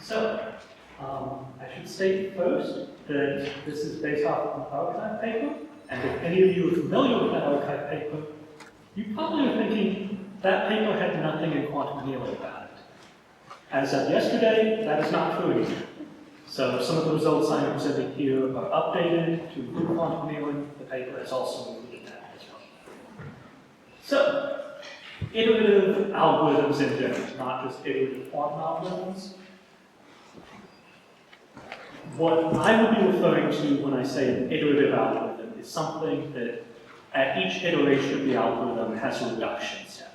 So, I should state first that this is based off an archive paper, and if any of you are familiar with that archive paper, you probably are thinking that paper had nothing in quantum annealing about it. As of yesterday, that is not true anymore. So some of the results I'm presenting here are updated to include quantum annealing. The paper has also included that as well. So, iterative algorithms in general, not just iterative quantum algorithms. What I would be referring to when I say an iterative algorithm is something that at each iteration of the algorithm has a reduction step.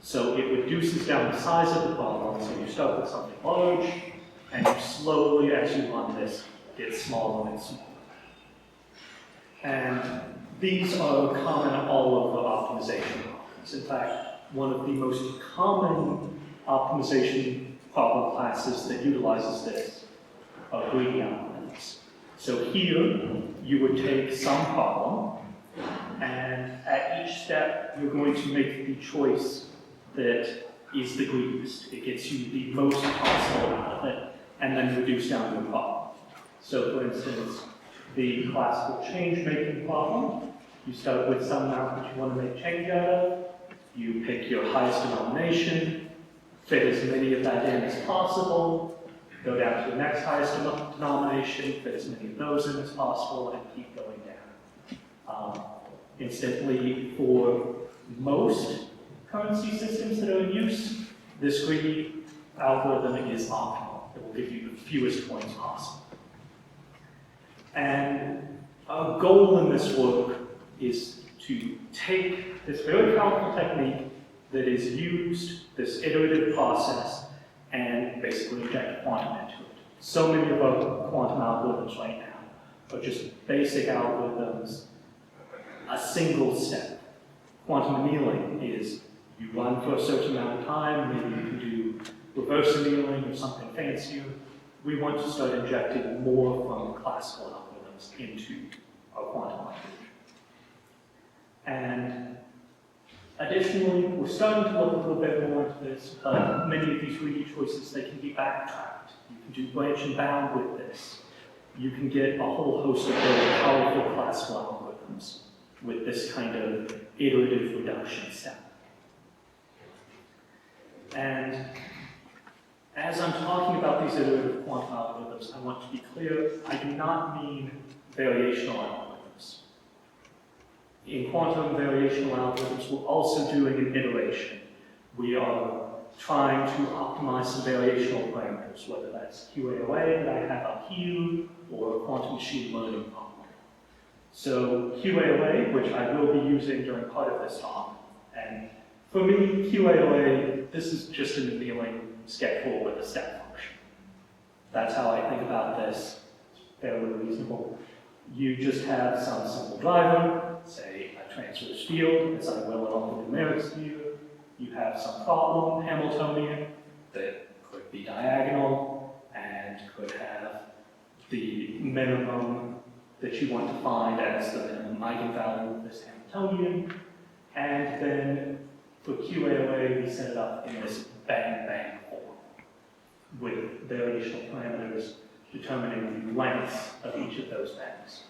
So it reduces down the size of the problem, so you start with something large, and you slowly, as you run this, get smaller and smaller. And these are common all over optimization problems. In fact, one of the most common optimization problem classes that utilizes this are Brady algorithms. So here, you would take some problem, and at each step, you're going to make the choice that is the greatest. It gets you the most possible out of it, and then reduce down your problem. So for instance, the classical change-making problem, you start with some amount that you want to make change out of, you pick your highest denomination, fit as many of that in as possible, go down to the next highest denomination, fit as many of those in as possible, and keep going down. Incidentally, for most currency systems that are in use, this greedy algorithm is optimal. It will give you the fewest points possible. And our goal in this work is to take this very powerful technique that is used, this iterative process, and basically inject quantum into it. So many of our quantum algorithms right now are just basic algorithms, a single step. Quantum annealing is you run for a certain amount of time, maybe you can do reverse annealing or something fancier. We want to start injecting more from classical algorithms into our quantum language. And additionally, we're starting to look a little bit more into this. Many of these greedy choices, they can be backtracked. You can do branch and bound with this. You can get a whole host of very powerful classical algorithms with this kind of iterative reduction step. And as I'm talking about these iterative quantum algorithms, I want to be clear, I do not mean variational algorithms. In quantum variational algorithms, we're also doing an iteration. We are trying to optimize some variational parameters, whether that's QAOA that I have up here, or a quantum machine learning problem. So QAOA, which I will be using during part of this talk, and for me, QAOA, this is just an annealing schedule with a step function. That's how I think about this. It's fairly reasonable. You just have some simple driver, say a transverse field, as I will along the numerics here. You have some problem, Hamiltonian, that could be diagonal and could have the minimum that you want to find as the minimum eigenvalue of this Hamiltonian. And then for QAOA, we set it up in this bang-bang form with variational parameters determining the lengths of each of those bangs.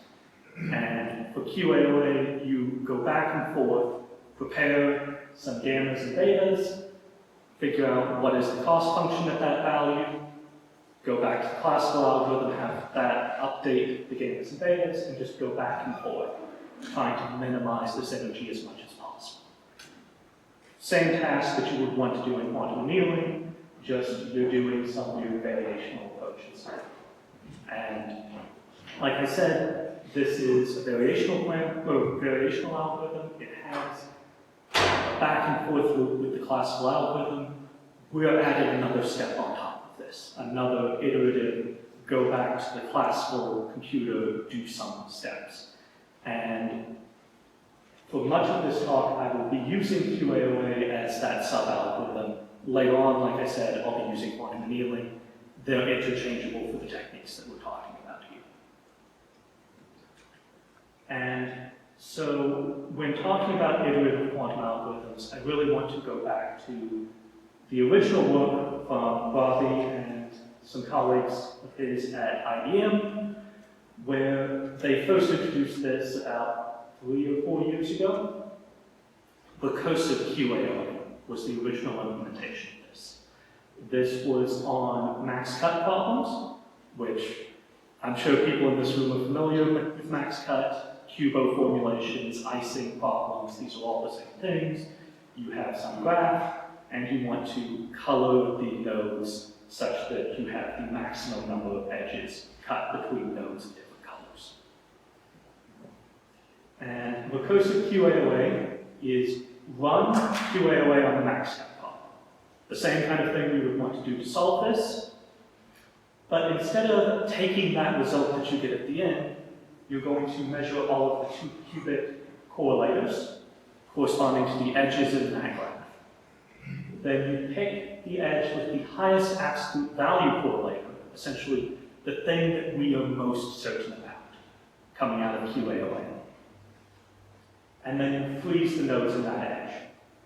And for QAOA, you go back and forth, prepare some gammas and betas, figure out what is the cost function at that value, go back to the classical algorithm, have that update the gammas and betas, and just go back and forth, trying to minimize this energy as much as possible. Same task that you would want to do in quantum annealing, just you're doing some weird variational approaches. And like I said, this is a variational algorithm. It has a back and forth loop with the classical algorithm. We're adding another step on top of this, another iterative, go back to the classical computer, do some steps. And for much of this talk, I will be using QAOA as that sub-algorithm. Later on, like I said, I'll be using quantum annealing. They're interchangeable for the techniques that we're talking about here. And so when talking about iterative quantum algorithms, I really want to go back to the original work from Brady and some colleagues of his at IBM, where they first introduced this about 3 or 4 years ago. Recursive QAO was the original implementation of this. This was on max cut problems, which I'm sure people in this room are familiar with max cut, cubo formulations, icing problems. These are all the same things. You have some graph, and you want to color the nodes such that you have the maximum number of edges cut between nodes of different colors. And recursive QAOA is run QAOA on the max cut problem. The same kind of thing we would want to do to solve this, but instead of taking that result that you get at the end, you're going to measure all of the 2-qubit correlators corresponding to the edges in that graph. Then you pick the edge with the highest absolute value correlator, essentially the thing that we are most certain about coming out of QAOA. And then you freeze the nodes in that edge.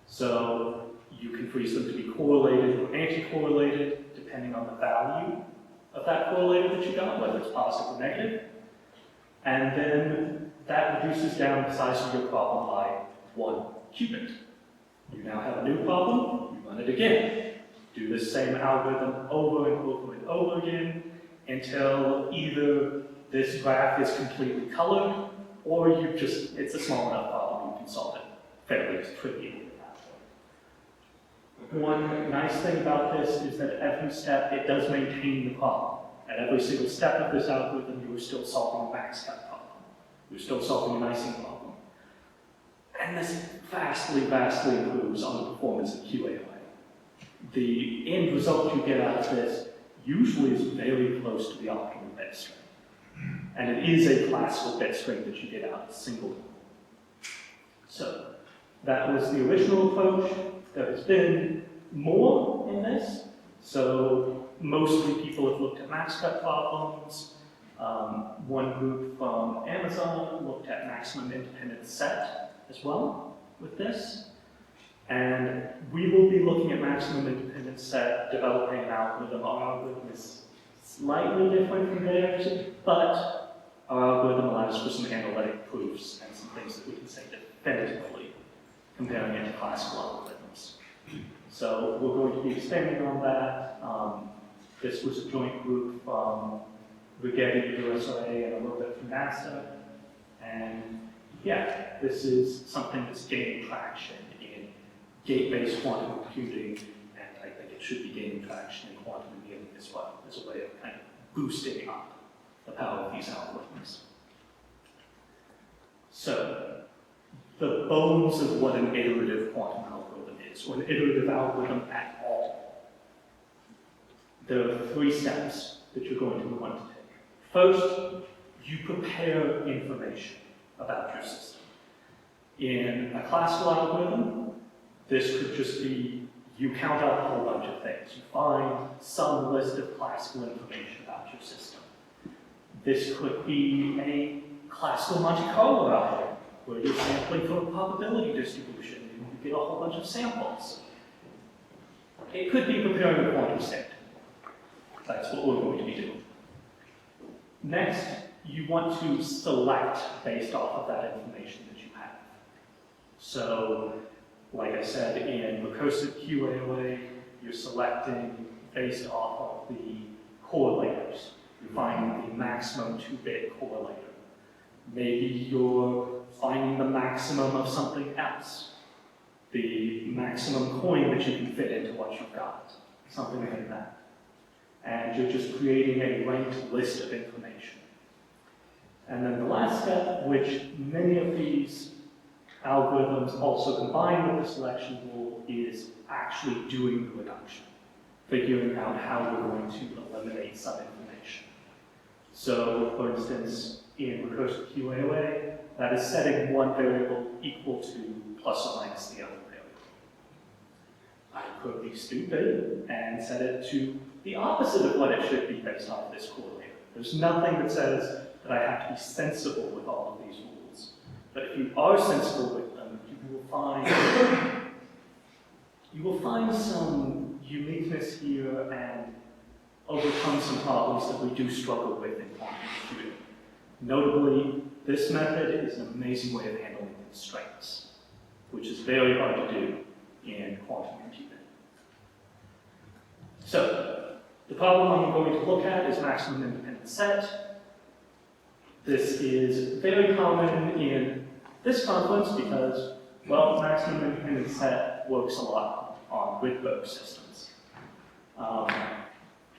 So you can freeze them to be correlated or anti-correlated, depending on the value of that correlator that you got, whether it's positive or negative. And then that reduces down the size of your problem by 1 qubit. You now have a new problem, you run it again. Do the same algorithm over and over and over again until either this graph is completely colored, or it's a small enough problem you can solve it fairly trivially. One nice thing about this is that at every step it does maintain the problem. At every single step of this algorithm, you are still solving a max cut problem. You're still solving an icing problem. And this vastly, vastly improves on the performance of QAOA. The end result you get out of this usually is very close to the optimal bit string. And it is a classical bit string that you get out of a single one. So that was the original approach. There has been more in this. So mostly people have looked at max cut problems. One group from Amazon looked at maximum independent set as well with this. And we will be looking at maximum independent set, developing an algorithm. Our algorithm is slightly different from theirs, but our algorithm allows for some analytic proofs and some things that we can say definitively, comparing it to classical algorithms. So we're going to be expanding on that. This was a joint group from Brady, USA, and a little bit from NASA. And yeah, this is something that's gaining traction in gate-based quantum computing, and I think it should be gaining traction in quantum annealing as well, as a way of kind of boosting up the power of these algorithms. So, the bones of what an iterative quantum algorithm is, or an iterative algorithm at all. There are 3 steps that you're going to want to take. First, you prepare information about your system. In a classical algorithm, this could just be you count out a whole bunch of things. You find some list of classical information about your system. This could be a classical Monte Carlo algorithm, where you're sampling for a probability distribution and you get a whole bunch of samples. It could be preparing a quantum state. That's what we're going to be doing. Next, you want to select based off of that information that you have. So, like I said, in recursive QAOA, you're selecting based off of the correlators. You're finding the maximum 2-bit correlator. Maybe you're finding the maximum of something else. The maximum coin that you can fit into what you've got. Something like that. And you're just creating a ranked list of information. And then the last step, which many of these algorithms also combine with the selection rule, is actually doing the reduction, figuring out how we're going to eliminate some information. So, for instance, in recursive QAOA, that is setting one variable equal to plus or minus the other variable. I could be stupid and set it to the opposite of what it should be based on this correlator. There's nothing that says that I have to be sensible with all of these rules. But if you are sensible with them, you will find some uniqueness here and overcome some problems that we do struggle with in quantum computing. Notably, this method is an amazing way of handling constraints, which is very hard to do in quantum computing. So, the problem I'm going to look at is maximum independent set. This is very common in this conference because, well, maximum independent set works a lot on Rydberg systems.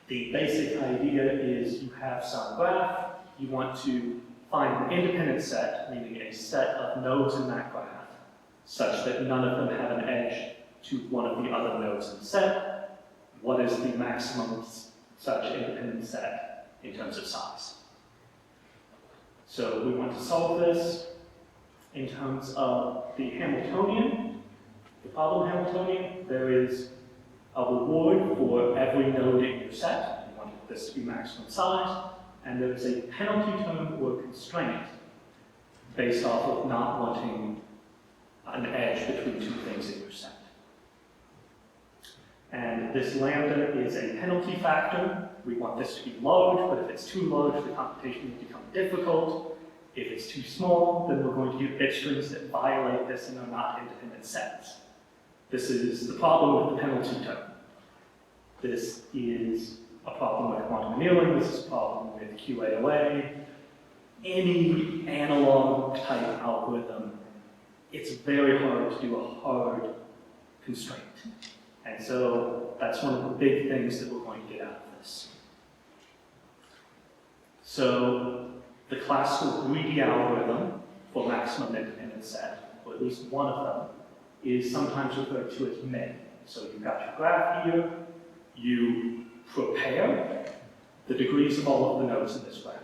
The basic idea is you have some graph, you want to find an independent set, meaning a set of nodes in that graph, such that none of them have an edge to one of the other nodes in the set. What is the maximum such independent set in terms of size? So we want to solve this in terms of the Hamiltonian. The problem Hamiltonian, there is a reward for every node in your set. You want this to be maximum size. And there is a penalty term or constraint based off of not wanting an edge between two things in your set. And this lambda is a penalty factor. We want this to be large, but if it's too large, the computation will become difficult. If it's too small, then we're going to get bit strings that violate this and are not independent sets. This is the problem with the penalty term. This is a problem with quantum annealing. This is a problem with QAOA. Any analog type algorithm, it's very hard to do a hard constraint. And so that's one of the big things that we're going to get out of this. So the classical Brady algorithm for maximum independent set, or at least one of them, is sometimes referred to as min. So you've got your graph here, you prepare the degrees of all of the nodes in this graph.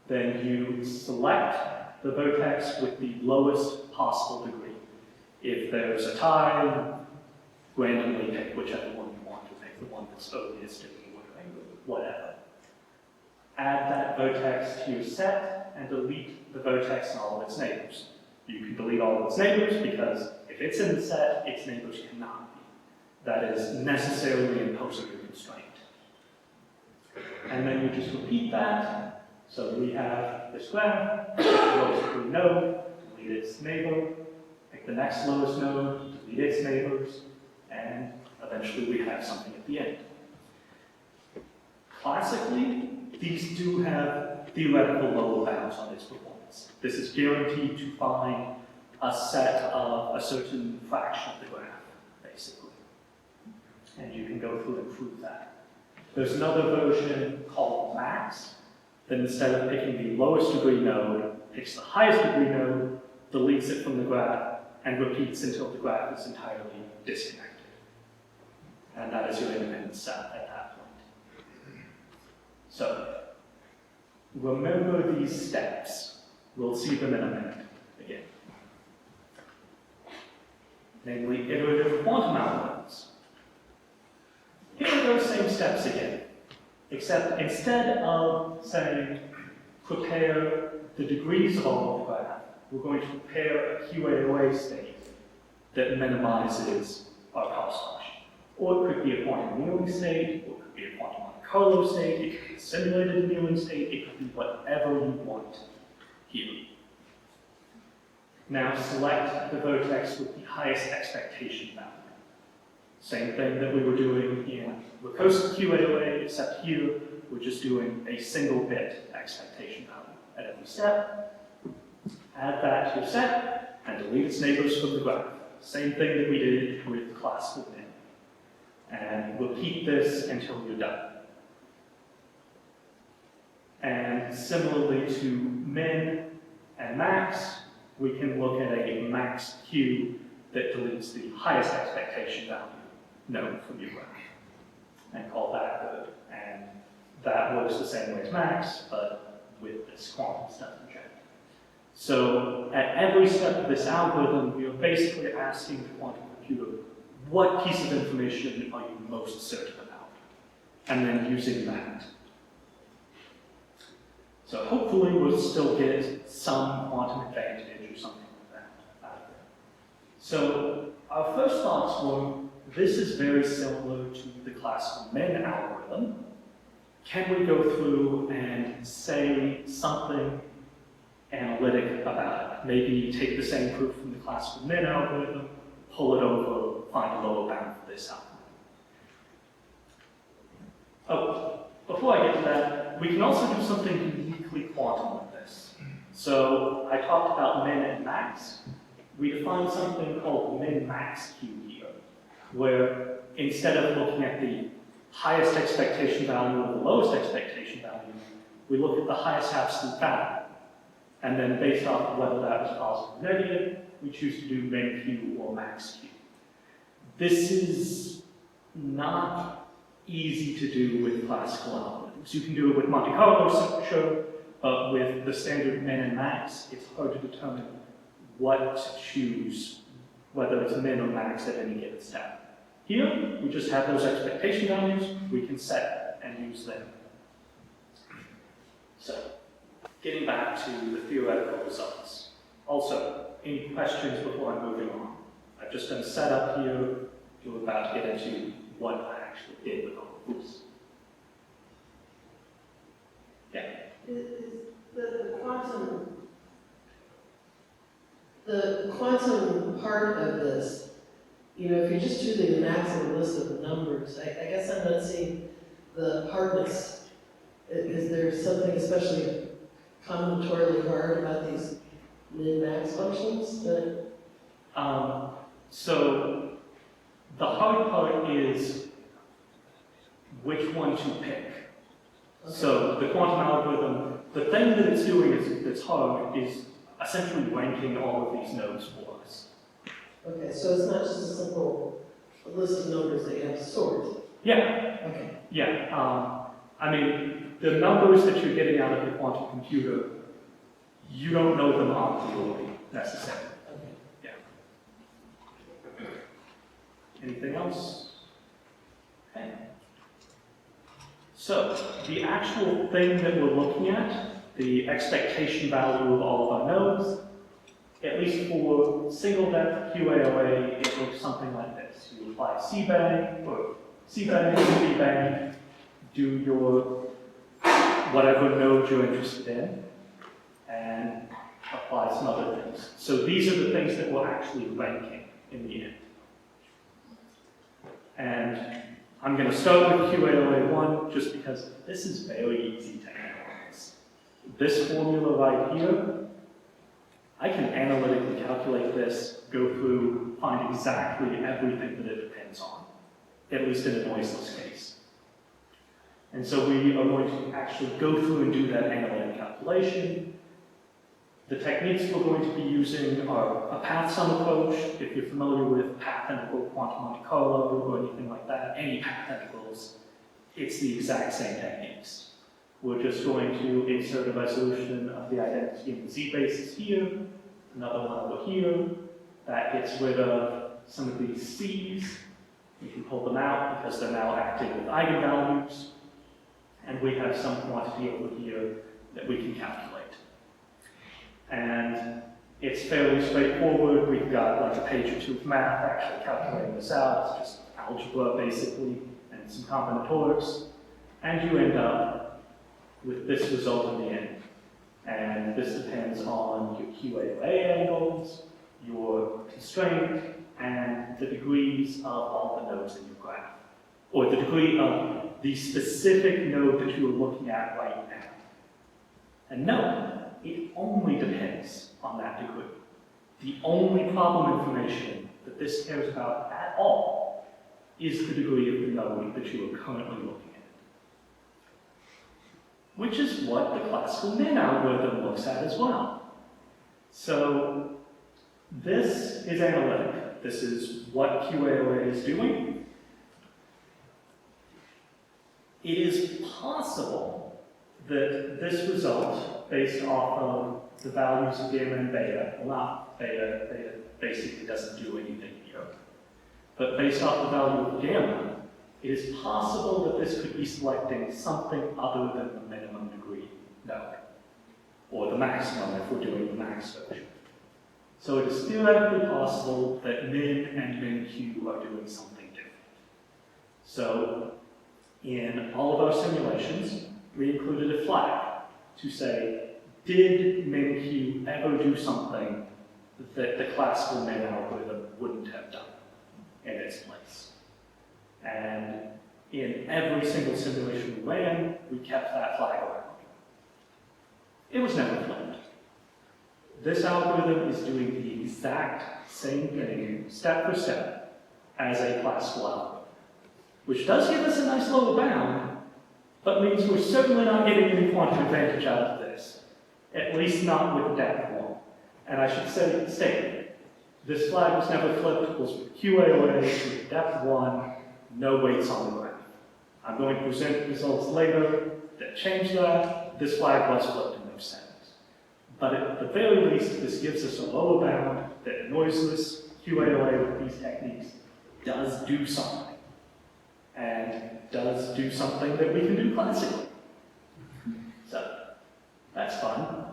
Then you select the vertex with the lowest possible degree. If there's a tie, randomly pick whichever one you want, or pick the one that's earliest in the ordering, whatever. Add that vertex to your set and delete the vertex and all of its neighbors. You can delete all of its neighbors because if it's in the set, its neighbors cannot be. That is necessarily imposing a constraint. And then you just repeat that. So we have this graph, pick the lowest degree node, delete its neighbor, pick the next lowest node, delete its neighbors, and eventually we have something at the end. Classically, these do have theoretical lower bounds on its performance. This is guaranteed to find a set of a certain fraction of the graph, basically. And you can go through and prove that. There's another version called max, that instead of picking the lowest degree node, picks the highest degree node, deletes it from the graph, and repeats until the graph is entirely disconnected. And that is your independent set at that point. So, remember these steps. We'll see them in a minute again. Namely, iterative quantum algorithms. Here are those same steps again, except instead of saying, prepare the degrees of all of the graph, we're going to prepare a QAOA state that minimizes our cost function. Or it could be a quantum annealing state, or it could be a quantum Monte Carlo state, it could be a simulated annealing state, it could be whatever you want here. Now select the vertex with the highest expectation value. Same thing that we were doing in recursive QAOA, except here we're just doing a single bit expectation value at every step. Add that to your set and delete its neighbors from the graph. Same thing that we did with classical min. And repeat this until you're done. And similarly to min and max, we can look at a max Q that deletes the highest expectation value node from your graph and call that good. And that works the same way as max, but with this quantum stuff in general. So at every step of this algorithm, we are basically asking the quantum computer, what piece of information are you most certain about? And then using that. So hopefully we'll still get some quantum advantage or something like that out of it. So our first thoughts were this is very similar to the classical min algorithm. Can we go through and say something analytic about it? Maybe take the same proof from the classical min algorithm, pull it over, find a lower bound for this algorithm. Oh, before I get to that, we can also do something uniquely quantum with this. So I talked about min and max. We define something called min-max Q here, where instead of looking at the highest expectation value or the lowest expectation value, we look at the highest absolute value. And then based off of whether that is positive or negative, we choose to do min Q or max Q. This is not easy to do with classical algorithms. You can do it with Monte Carlo, sure, but with the standard min and max, it's hard to determine what to choose, whether it's min or max at any given step. Here, we just have those expectation values, we can set and use them. So, getting back to the theoretical results. Also, any questions before I'm moving on? I've just done a setup here. You're about to get into what I actually did with all of this. Yeah? Is the quantum part of this, you know, if you're just choosing the maximum list of numbers, I guess I'm not seeing the hardness. Is there something especially combinatorially hard about these min-max functions? So the hard part is which one to pick. Okay. So the quantum algorithm, the thing that it's doing that's hard is essentially ranking all of these nodes for us. Okay, so it's not just a simple list of numbers that you have to sort. Yeah. Okay. Yeah. I mean, the numbers that you're getting out of your quantum computer, you don't know them a priori necessarily. Okay. Yeah. Anything else? Okay. So, the actual thing that we're looking at, the expectation value of all of our nodes, at least for single depth QAOA, it looks something like this. You apply CBang, or CBang, VBang, do your whatever node you're interested in, and apply some other things. So these are the things that we're actually ranking in the end. And I'm going to start with QAOA1 just because this is very easy to analyze. This formula right here, I can analytically calculate this, go through, find exactly everything that it depends on, at least in a noiseless case. And so we are going to actually go through and do that analytic calculation. The techniques we're going to be using are a path sum approach. If you're familiar with path integral quantum Monte Carlo or anything like that, any path integrals, it's the exact same techniques. We're just going to insert a resolution of the identity in the z basis here, another one over here. That gets rid of some of these c's. We can pull them out because they're now acting with eigenvalues. And we have some quantity over here that we can calculate. And it's fairly straightforward. We've got like a page or two of math actually calculating this out. It's just algebra basically, and some combinatorics. And you end up with this result in the end. And this depends on your QAOA angles, your constraint, and the degrees of all the nodes in your graph. Or the degree of the specific node that you are looking at right now. And note, it only depends on that degree. The only problem information that this cares about at all is the degree of the node that you are currently looking at. Which is what the classical min algorithm looks at as well. So this is analytic. This is what QAOA is doing. It is possible that this result, based off of the values of gamma and beta, well not beta, beta basically doesn't do anything here, but based off the value of gamma, it is possible that this could be selecting something other than the minimum degree node, or the maximum if we're doing the max version. So it is theoretically possible that min and min q are doing something different. So in all of our simulations, we included a flag to say, did MinQ ever do something that the classical min algorithm wouldn't have done in its place? And in every single simulation we ran, we kept that flag around. It was never flipped. This algorithm is doing the exact same thing, step for step, as a classical algorithm, which does give us a nice lower bound, but means we're certainly not getting any quantum advantage out of this, at least not with depth 1. And I should state, this flag was never flipped, it was with QAOA, with depth 1, no weights on the graph. I'm going to present results later that change that. This flag was flipped in those settings. But at the very least, this gives us a lower bound that noiseless QAOA with these techniques does do something. And does do something that we can do classically. So, that's fun.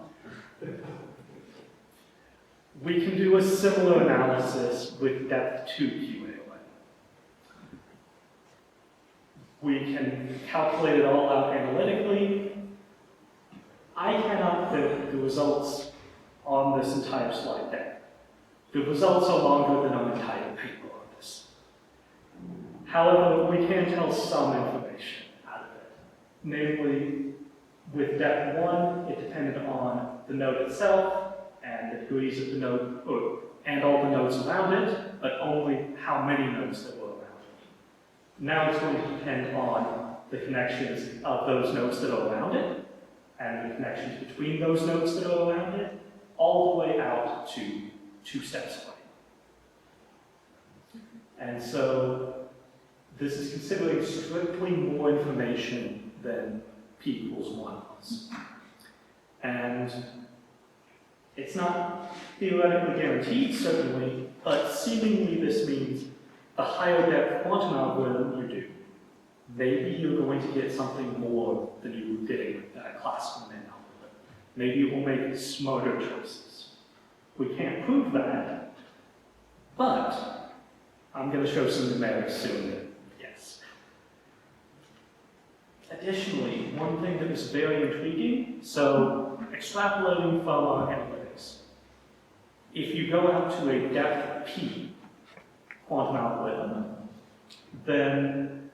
We can do a similar analysis with depth 2 QAOA. We can calculate it all out analytically. I cannot fit the results on this entire slide deck. The results are longer than our entire paper on this. However, we can tell some information out of it. Namely, with depth 1, it depended on the node itself and the degrees of the node, and all the nodes around it, but only how many nodes there were around it. Now it's going to depend on the connections of those nodes that are around it, and the connections between those nodes that are around it, all the way out to 2 steps away. And so this is considering strictly more information than p equals 1 was. And it's not theoretically guaranteed, certainly, but seemingly this means the higher depth quantum algorithm you do, maybe you're going to get something more than you were getting with that classical min algorithm. Maybe it will make smarter choices. We can't prove that, but I'm going to show some numerics soon that yes. Additionally, one thing that is very intriguing, so extrapolating from our analytics, if you go out to a depth p quantum algorithm, then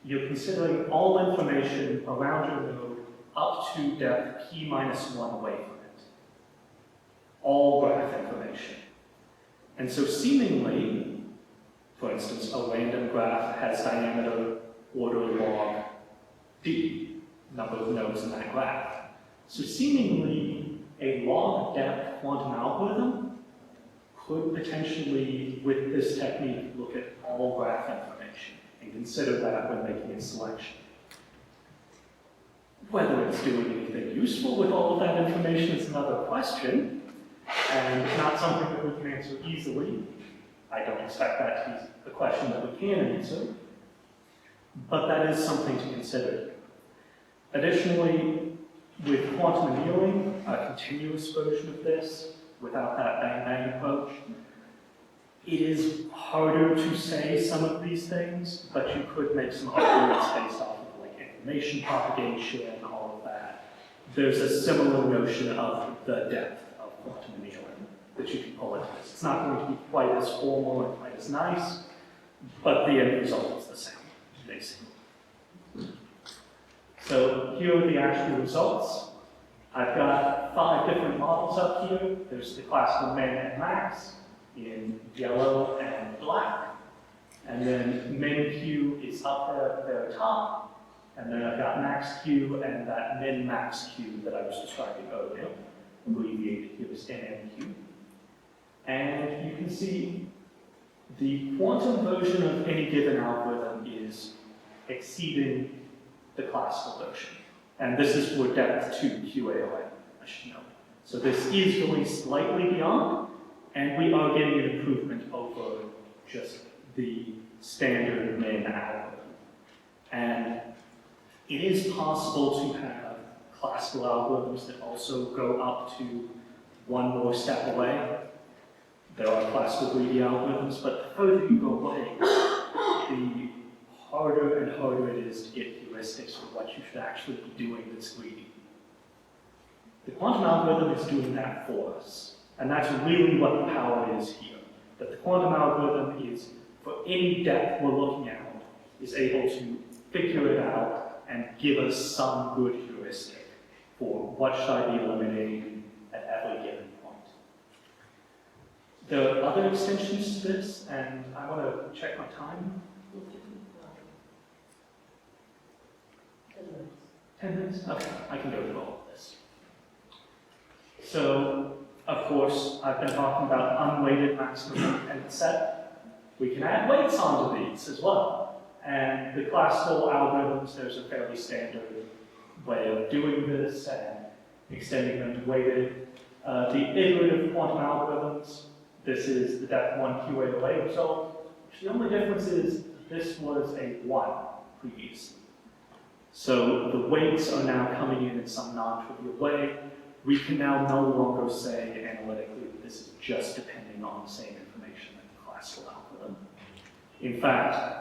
you're considering all information around your node up to depth p minus 1 away from it. All graph information. And so seemingly, for instance, a random graph has diameter order log d, number of nodes in that graph. So seemingly, a log depth quantum algorithm could potentially, with this technique, look at all graph information and consider that when making its selection. Whether it's doing anything useful with all of that information is another question, and not something that we can answer easily. I don't expect that to be a question that we can answer, but that is something to consider. Additionally, with quantum annealing, a continuous version of this, without that bang-bang approach, it is harder to say some of these things, but you could make some arguments based off of like information propagation and all of that. There's a similar notion of the depth of quantum annealing that you can pull into this. It's not going to be quite as formal and quite as nice, but the end result is the same, basically. So here are the actual results. I've got 5 different models up here. There's the classical min and max in yellow and black. And then min q is up there at the very top. And then I've got max q and that min max q that I was describing earlier, abbreviated here as NMQ. And you can see the quantum version of any given algorithm is exceeding the classical version. And this is for depth 2 QAOA, I should know. So this is going slightly beyond, and we are getting an improvement over just the standard min algorithm. And it is possible to have classical algorithms that also go up to one more step away. There are classical greedy algorithms, but the further you go away, the harder is to get heuristics for what you should actually be doing that's greedy. The quantum algorithm is doing that for us. And that's really what the power is here. That the quantum algorithm is, for any depth we're looking at, is able to figure it out and give us some good heuristic for what should I be eliminating at every given point. There are other extensions to this, and I want to check my time. 10 minutes? Okay, I can go through all of this. So, of course, I've been talking about unweighted maximum independent set. We can add weights onto these as well. And the classical algorithms, there's a fairly standard way of doing this and extending them to weighted. The iterative quantum algorithms, this is the depth 1 QA result. The only difference is this was a 1 previously. So the weights are now coming in some non-trivial way. We can now no longer say analytically that this is just depending on the same information as the classical algorithm. In fact,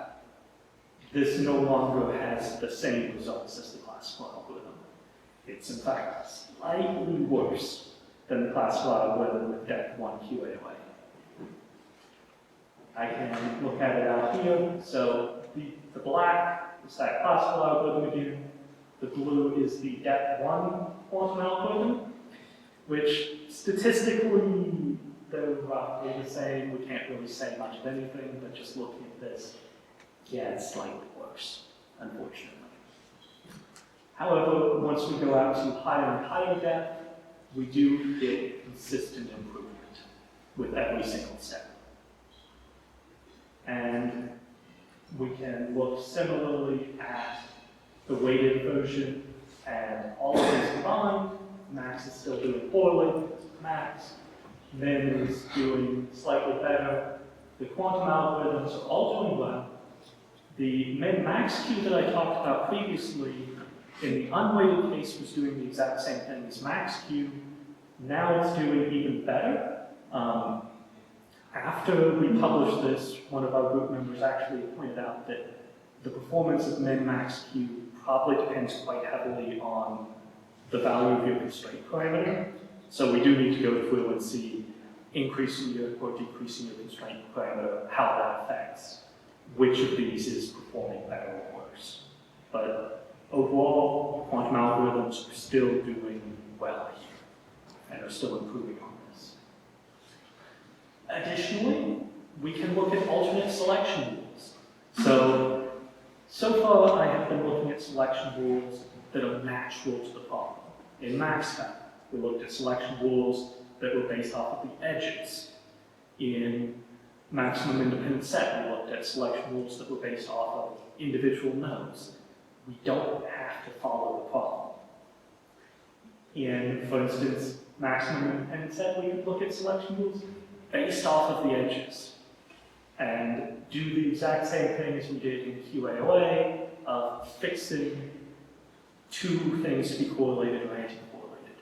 this no longer has the same results as the classical algorithm. It's in fact slightly worse than the classical algorithm with depth 1 QAOA. I can look at it out here. So the black is that classical algorithm again. The blue is the depth 1 quantum algorithm, which statistically they're roughly the same. We can't really say much of anything, but just looking at this, yeah, it's slightly worse, unfortunately. However, once we go out to higher and higher depth, we do get consistent improvement with every single step. And we can look similarly at the weighted version, and all of these combined. Max is still doing poorly. Max, Min is doing slightly better. The quantum algorithms are all doing well. The min-max Q that I talked about previously in the unweighted case was doing the exact same thing as max Q. Now it's doing even better. After we published this, one of our group members actually pointed out that the performance of min-max Q probably depends quite heavily on the value of your constraint parameter. So we do need to go through and see increasing your or decreasing your constraint parameter, how that affects which of these is performing better or worse. But overall, quantum algorithms are still doing well here and are still improving on this. Additionally, we can look at alternate selection rules. So far I have been looking at selection rules that are natural to the problem. In MaxFAB, we looked at selection rules that were based off of the edges. In maximum independent set, we looked at selection rules that were based off of individual nodes. We don't have to follow the problem. In, for instance, maximum independent set, we could look at selection rules based off of the edges and do the exact same thing as we did in QAOA of fixing two things to be correlated or anti-correlated.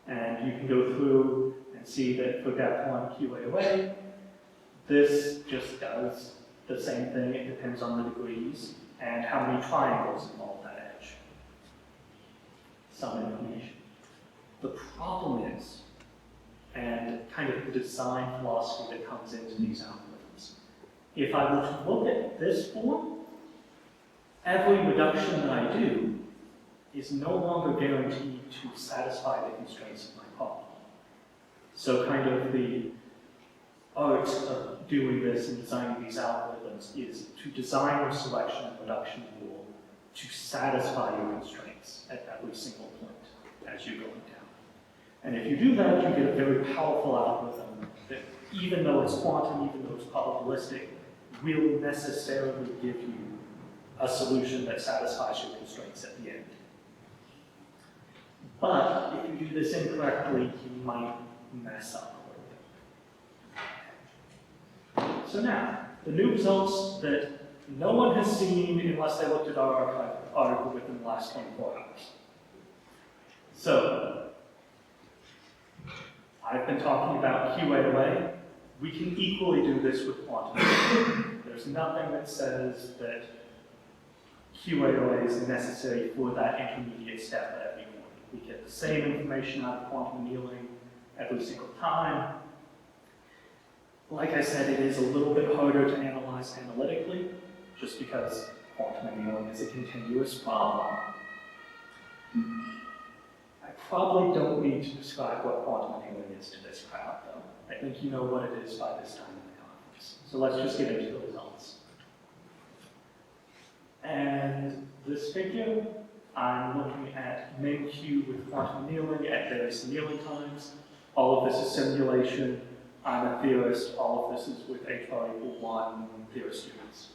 And you can go through and see that for depth 1 QAOA, this just does the same thing. It depends on the degrees and how many triangles involve that edge. Some information. The problem is, and kind of the design philosophy that comes into these algorithms, if I were to look at this form, every reduction that I do is no longer guaranteed to satisfy the constraints of my problem. So kind of the art of doing this and designing these algorithms is to design your selection and reduction rule to satisfy your constraints at every single point as you're going down. And if you do that, you get a very powerful algorithm that, even though it's quantum, even though it's probabilistic, will necessarily give you a solution that satisfies your constraints at the end. But if you do this incorrectly, you might mess up a little bit. So now, the new results that no one has seen unless they looked at our archive article within the last 24 hours. So, I've been talking about QAOA. We can equally do this with quantum. There's nothing that says that QAOA is necessary for that intermediate step at every point. We get the same information out of quantum annealing every single time. Like I said, it is a little bit harder to analyze analytically, just because quantum annealing is a continuous problem. I probably don't need to describe what quantum annealing is to this crowd, though. I think you know what it is by this time in the conference. So let's just get into the results. And this figure, I'm looking at min Q with quantum annealing at various annealing times. All of this is simulation. I'm a theorist. All of this is with h bar equal 1 theorist students.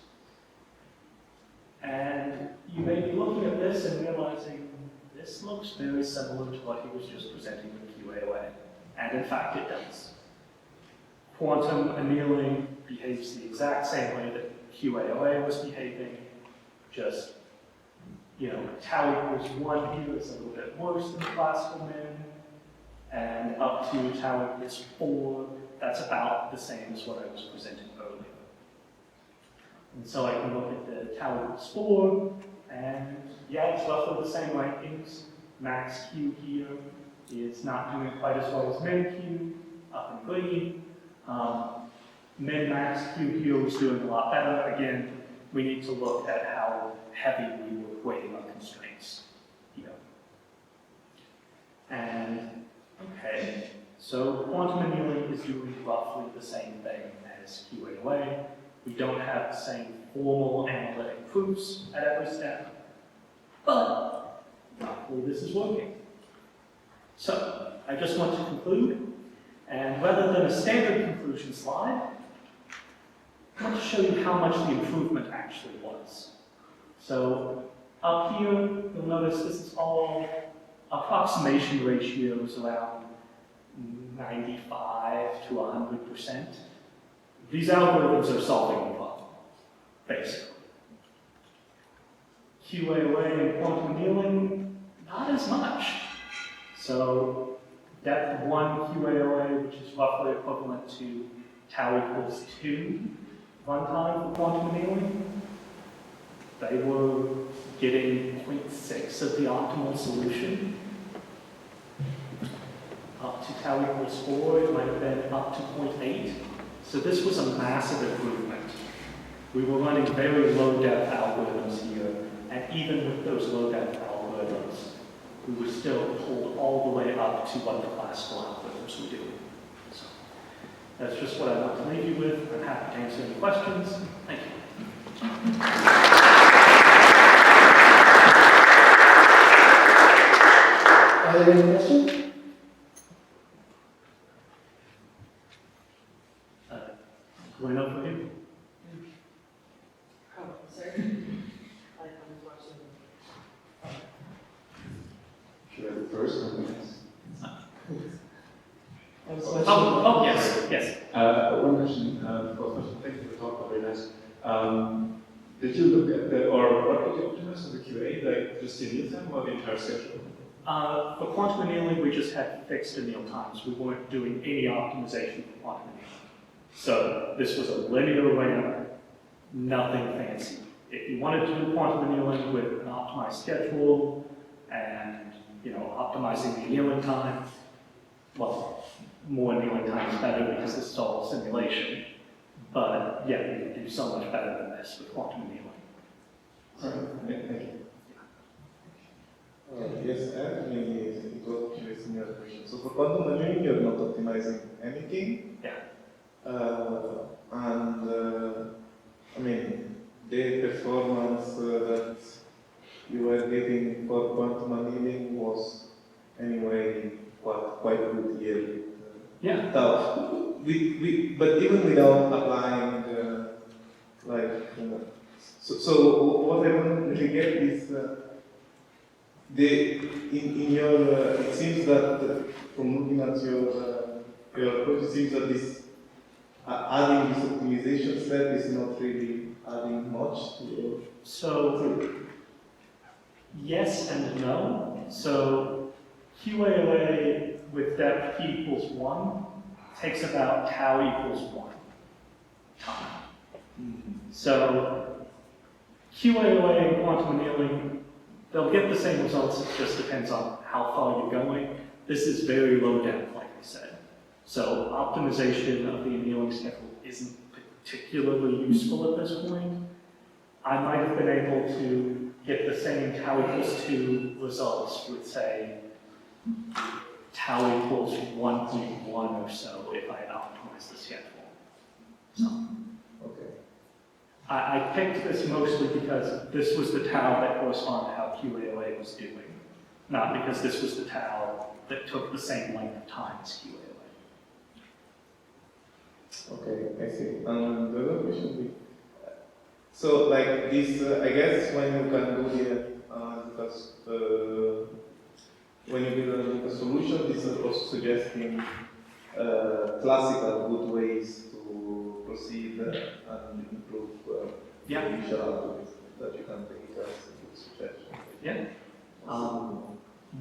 And you may be looking at this and realizing this looks very similar to what he was just presenting with QAOA. And in fact, it does. Quantum annealing behaves the exact same way that QAOA was behaving, just, tau equals 1 here is a little bit worse than classical min, and up to tau equals 4, that's about the same as what I was presenting earlier. And so I can look at the tau equals 4, and yeah, it's roughly the same rankings. Max Q here is not doing quite as well as min Q, up in green. Min max Q here was doing a lot better. Again, we need to look at how heavy we were weighting our constraints here. And, okay, so quantum annealing is doing roughly the same thing as QAOA. We don't have the same formal analytic proofs at every step, but roughly this is working. So, I just want to conclude, and rather than a standard conclusion slide, I want to show you how much the improvement actually was. So up here, you'll notice this is all approximation ratios around 95 to 100%. These algorithms are solving the problem, basically. QAOA and quantum annealing, not as much. So depth of 1 QAOA, which is roughly equivalent to tau equals 2 runtime for quantum annealing, they were getting 0.6 of the optimal solution. Up to tau equals 4, it might have been up to 0.8. So this was a massive improvement. We were running very low-depth algorithms here, and even with those low-depth algorithms, we were still pulled all the way up to what the classical algorithms were doing. So that's just what I want to leave you with. I'm happy to answer any questions. Thank you. Are there any questions? Going up for you. Oh, sorry. I was watching. Should I go first or next? Oh, yes. One question, first question. Thank you for the talk, very nice. Did you look at or what did you optimize on the QA, like just the anneal time or the entire schedule? For quantum annealing, we just had fixed anneal times. We weren't doing any optimization for quantum annealing. So this was a linear ramp, nothing fancy. If you wanted to do quantum annealing with an optimized schedule and optimizing the annealing time, well, more annealing time is better because this is all simulation. But yeah, you can do so much better than this with quantum annealing. All right, thank you. Yes, actually, it was actually a similar question. So for quantum annealing, you're not optimizing anything. Yeah. The performance that you were getting for quantum annealing was anyway quite good here. Yeah. But even without applying, so what I want to get is it seems that from looking at your approach, it seems that this adding this optimization step is not really adding much to your. So yes and no. So QAOA with depth p equals 1 takes about tau equals 1 time. So QAOA and quantum annealing, they'll get the same results, it just depends on how far you're going. This is very low depth, like I said. So optimization of the annealing schedule isn't particularly useful at this point. I might have been able to get the same tau equals 2 results with, say, tau equals 1.1 or so if I had optimized the schedule. So Okay. I picked this mostly because this was the tau that corresponded to how QAOA was doing, not because this was the tau that took the same length of time as QAOA. Okay, I see. And the other question would be, so like this, I guess when you can do when you build a solution, this is also suggesting classical good ways to proceed and improve the initial algorithm that you can take as a good suggestion. Yeah.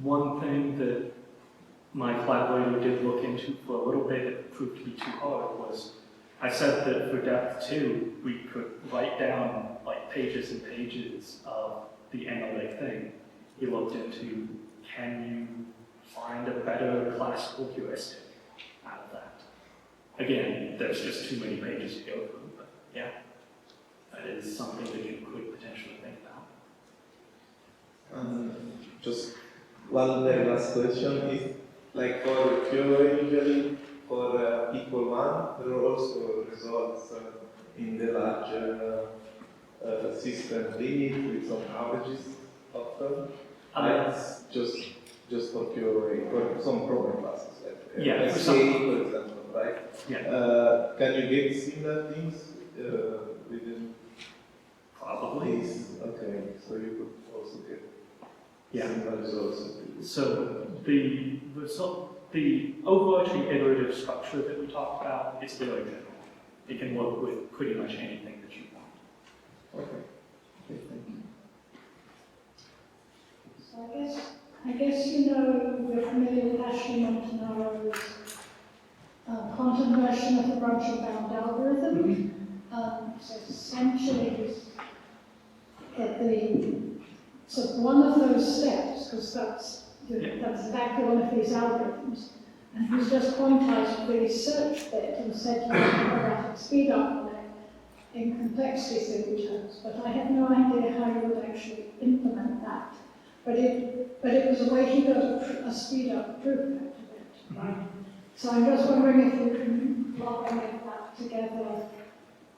One thing that my collaborator did look into for a little bit, it proved to be too hard, was I said that for depth 2, we could write down like pages and pages of the analytic thing. He looked into, can you find a better classical heuristic out of that? Again, there's just too many pages to go through, but yeah, that is something that you could potentially think about. Just one very last question is, like for QA usually, for equal 1, there are also results in the larger system limit with some averages often. That's just for QA, for some problem classes, like yeah, SK, for example, right? Yeah. Can you get similar things within Probably. these? Okay, so you could also get similar results. So the overarching iterative structure that we talked about is very general. It can work with pretty much anything that you want. Okay. Okay, thank you. So I guess you know we're familiar with Ashley Montanoro's quantum version of the branch bound algorithm. So essentially, so one of those steps, because that's exactly one of these algorithms, and he's just quantized the search bit and said you can quadratic speed up on it in complexity theory terms, but I have no idea how you would actually implement that. But it was a way he got a speed up proof out of it, right? So I'm just wondering if you can lock any of that together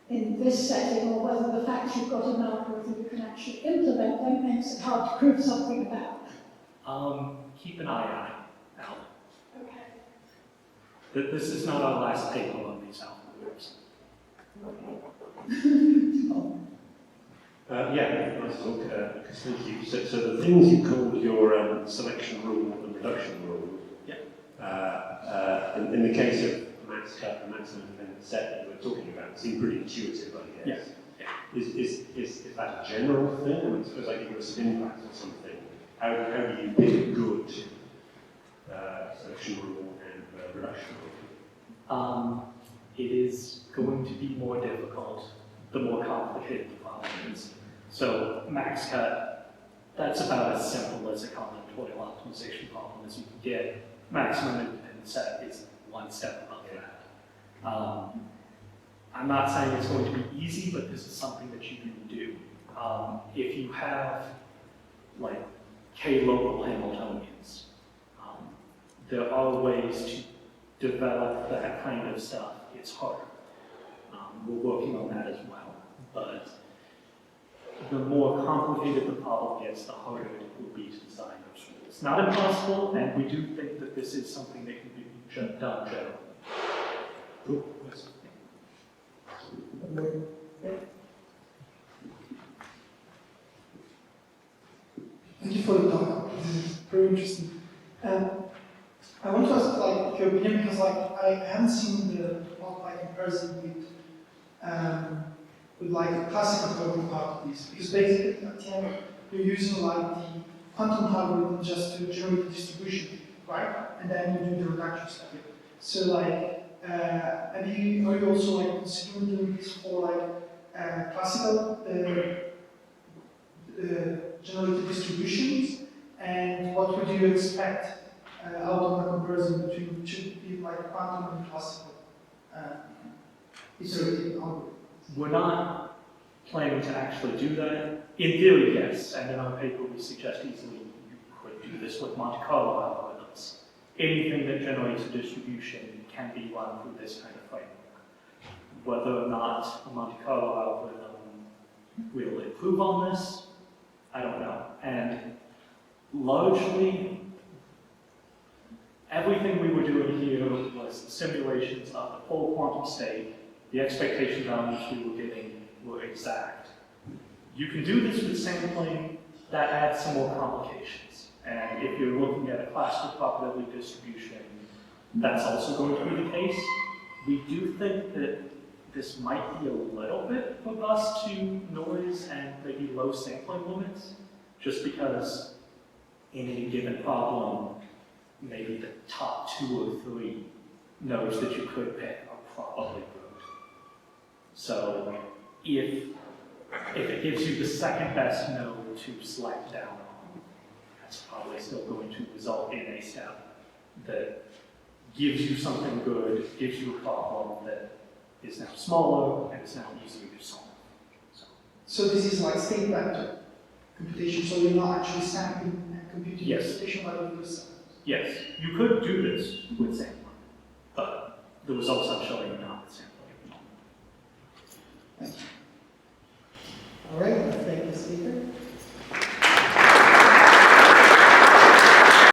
in this setting, or whether the fact you've got an algorithm you can actually implement them makes it hard to prove something about. Keep an eye out. Okay. This is not our last paper on these algorithms. Yeah, nice talk, thank you. So the things you called your selection rule and reduction rule, in the case of max cut and maximum dependent set that you were talking about, seem pretty intuitive, I guess. Yeah. Is that a general thing? I mean, suppose I give you a spin fact or something. How do you pick a good selection rule and reduction rule? It is going to be more difficult the more complicated the problem is. So max cut, that's about as simple as a combinatorial optimization problem as you can get. Maximum independent set is one step above that. I'm not saying it's going to be easy, but this is something that you can do. If you have like k local Hamiltonians, there are ways to develop that kind of stuff. It's hard. We're working on that as well, but the more complicated the problem gets, the harder it will be to design those rules. It's not impossible, and we do think that this is something that can be done generally. Cool. Yes. Thank you for the talk. This is very interesting. I want to ask like your opinion because I haven't seen the comparison with like a classical coding part of this, because basically at the end you're using like the quantum algorithm just to generate the distribution, right? And then you do the reduction step. So like, are you also like considering doing this for like classical generated distributions, and what would you expect out of the comparison between should be like quantum and classical iterative algorithm? We're not planning to actually do that. In theory, yes, and in our paper we suggest easily you could do this with Monte Carlo algorithms. Anything that generates a distribution can be run through this kind of framework. Whether or not a Monte Carlo algorithm will improve on this, I don't know. And largely, everything we were doing here was simulations of the full quantum state. The expectation values we were getting were exact. You can do this with sampling. That adds some more complications. And if you're looking at a classical probability distribution, that's also going to be the case. We do think that this might be a little bit robust to noise and maybe low sampling limits, just because in any given problem, maybe the top 2 or 3 nodes that you could pick are probably good. So if it gives you the second best node to select down on, that's probably still going to result in a step that gives you something good, gives you a problem that is now smaller and is now easier to solve. So this is like state vector computation, so you're not actually sampling and computing Yes. the station value of the samples. Yes, you could do this with sampling, but the results I'm showing you now